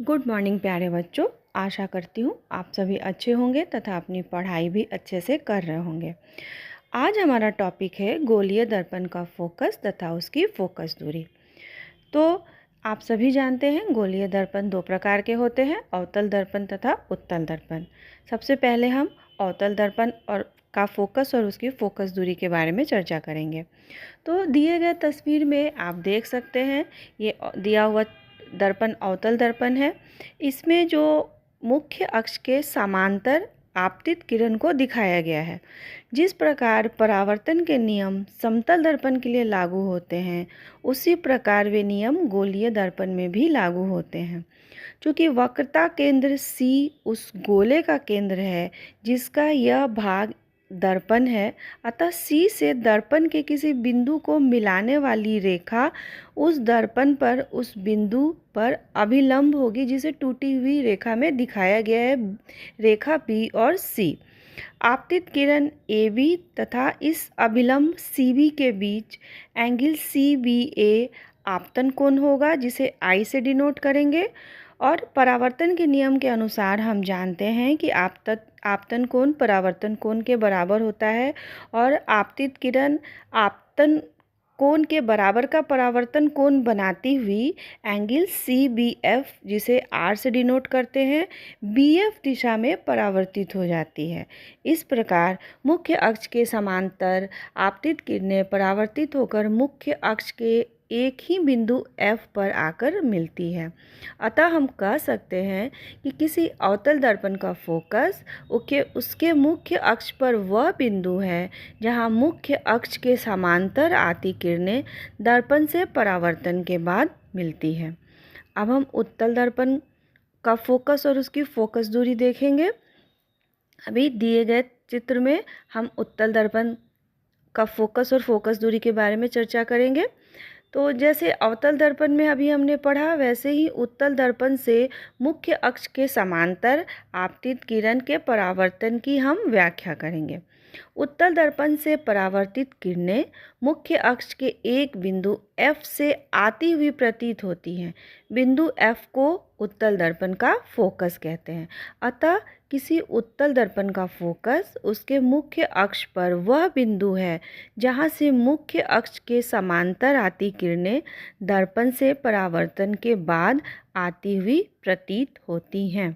Good morning प्यारे बच्चों। आशा करती हूँ आप सभी अच्छे होंगे तथा अपनी पढ़ाई भी अच्छे से कर रहे होंगे। आज हमारा टॉपिक है गोलीय दर्पण का फोकस तथा उसकी फोकस दूरी। तो आप सभी जानते हैं गोलीय दर्पण दो प्रकार के होते हैं, अवतल दर्पण तथा उत्तल दर्पण। सबसे पहले हम अवतल दर्पण और का फोकस और उसकी फोकस दूरी के बारे में चर्चा करेंगे। तो दिए गए तस्वीर में आप देख सकते हैं, ये दिया हुआ दर्पण अवतल दर्पण है। इसमें जो मुख्य अक्ष के समांतर आपतित किरण को दिखाया गया है। जिस प्रकार परावर्तन के नियम समतल दर्पण के लिए लागू होते हैं, उसी प्रकार वे नियम गोलीय दर्पण में भी लागू होते हैं। चूँकि वक्रता केंद्र C उस गोले का केंद्र है जिसका यह भाग दर्पण है, अतः C से दर्पण के किसी बिंदु को मिलाने वाली रेखा उस दर्पण पर उस बिंदु पर अभिलंब होगी, जिसे टूटी हुई रेखा में दिखाया गया है, रेखा B और C। आपतित किरण AB तथा इस अभिलंब CB के बीच एंगल CBA आपतन कोण होगा, जिसे I से डिनोट करेंगे। और परावर्तन के नियम के अनुसार हम जानते हैं कि आपतन कोण परावर्तन कोण के बराबर होता है और आपतित किरण आपतन कोण के बराबर का परावर्तन कोण बनाती हुई एंगल CBF, जिसे R से डिनोट करते हैं, BF दिशा में परावर्तित हो जाती है। इस प्रकार मुख्य अक्ष के समांतर आपतित किरणें परावर्तित होकर मुख्य अक्ष के एक ही बिंदु F पर आकर मिलती है। अतः हम कह सकते हैं कि किसी अवतल दर्पण का फोकस उसके मुख्य अक्ष पर वह बिंदु है जहां मुख्य अक्ष के समांतर आती किरणें दर्पण से परावर्तन के बाद मिलती है। अब हम उत्तल दर्पण का फोकस और उसकी फोकस दूरी देखेंगे। अभी दिए गए चित्र में हम उत्तल दर्पण का फोकस और फोकस दूरी के बारे में चर्चा करेंगे। तो जैसे अवतल दर्पण में अभी हमने पढ़ा, वैसे ही उत्तल दर्पण से मुख्य अक्ष के समांतर आपतित किरण के परावर्तन की हम व्याख्या करेंगे। उत्तल दर्पण से परावर्तित किरणें मुख्य अक्ष के एक बिंदु F से आती हुई प्रतीत होती हैं। बिंदु F को उत्तल दर्पण का फोकस कहते हैं। अतः किसी उत्तल दर्पण का फोकस उसके मुख्य अक्ष पर वह बिंदु है जहाँ से मुख्य अक्ष के समांतर आती किरणें दर्पण से परावर्तन के बाद आती हुई प्रतीत होती हैं।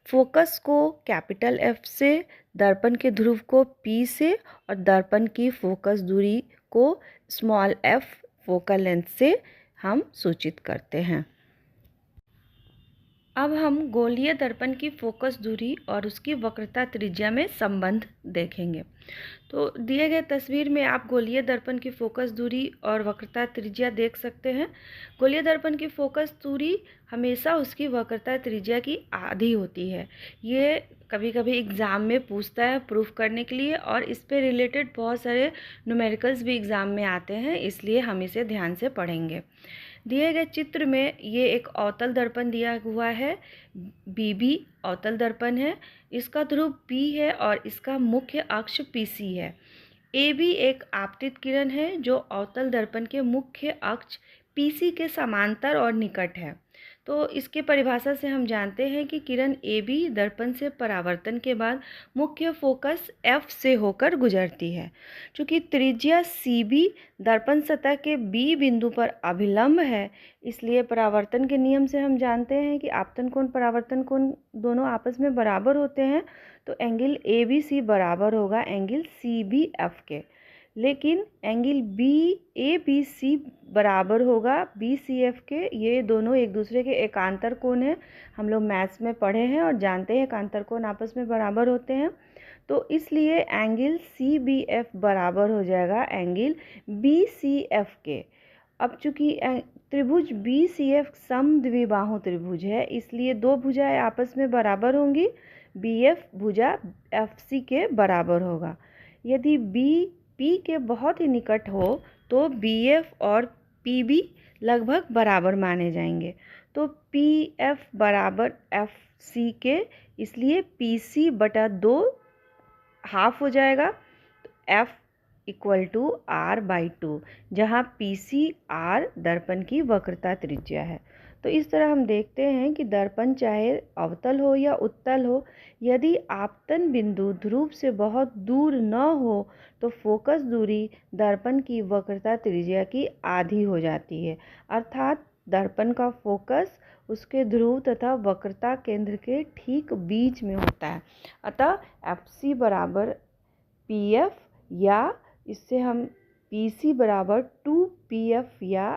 फोकस को कैपिटल F से, दर्पण के ध्रुव को P से और दर्पण की फोकस दूरी को स्मॉल f फोकल लेंथ से हम सूचित करते हैं। अब हम गोलीय दर्पण की फोकस दूरी और उसकी वक्रता त्रिज्या में संबंध देखेंगे। तो दिए गए तस्वीर में आप गोलीय दर्पण की फोकस दूरी और वक्रता त्रिज्या देख सकते हैं। गोलीय दर्पण की फोकस दूरी हमेशा उसकी वक्रता त्रिज्या की आधी होती है। ये कभी कभी एग्ज़ाम में पूछता है प्रूफ करने के लिए, और इस पे रिलेटेड बहुत सारे न्यूमेरिकल्स भी एग्ज़ाम में आते हैं, इसलिए हम इसे ध्यान से पढ़ेंगे। दिए गए चित्र में ये एक अवतल दर्पण दिया हुआ है, BB अवतल दर्पण है। इसका ध्रुव P है और इसका मुख्य अक्ष PC है। AB एक आपतित किरण है जो अवतल दर्पण के मुख्य अक्ष PC के समांतर और निकट है। तो इसके परिभाषा से हम जानते हैं कि किरण AB दर्पण से परावर्तन के बाद मुख्य फोकस F से होकर गुजरती है। चूँकि त्रिज्या CB दर्पण सतह के B बिंदु पर अभिलंब है, इसलिए परावर्तन के नियम से हम जानते हैं कि आपतन कोण परावर्तन कोण दोनों आपस में बराबर होते हैं। तो एंगल ABC बराबर होगा एंगल CBF के, लेकिन एंगल BABC बराबर होगा BCF के। ये दोनों एक दूसरे के एकांतर कोण हैं। हम लोग मैथ्स में पढ़े हैं और जानते हैं एकांतर कोण आपस में बराबर होते हैं। तो इसलिए एंगल CBF बराबर हो जाएगा एंगल BCF के। अब चूंकि त्रिभुज BCF समद्विबाहु त्रिभुज है, इसलिए दो भुजाएं आपस में बराबर होंगी। BF भुजा FC के बराबर होगा। यदि B P के बहुत ही निकट हो तो BF और PB लगभग बराबर माने जाएंगे। तो PF बराबर FC के, इसलिए PC बटा 2 हाफ हो जाएगा। तो F इक्वल टू R/2, जहाँ PC R दर्पण की वक्रता त्रिज्या है। तो इस तरह हम देखते हैं कि दर्पण चाहे अवतल हो या उत्तल हो, यदि आपतन बिंदु ध्रुव से बहुत दूर न हो तो फोकस दूरी दर्पण की वक्रता त्रिज्या की आधी हो जाती है। अर्थात दर्पण का फोकस उसके ध्रुव तथा वक्रता केंद्र के ठीक बीच में होता है। अतः FC बराबर PF, या इससे हम PC बराबर 2PF या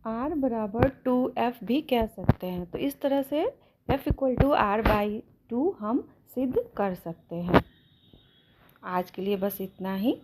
R बराबर 2F भी कह सकते हैं। तो इस तरह से F = R/2 हम सिद्ध कर सकते हैं। आज के लिए बस इतना ही।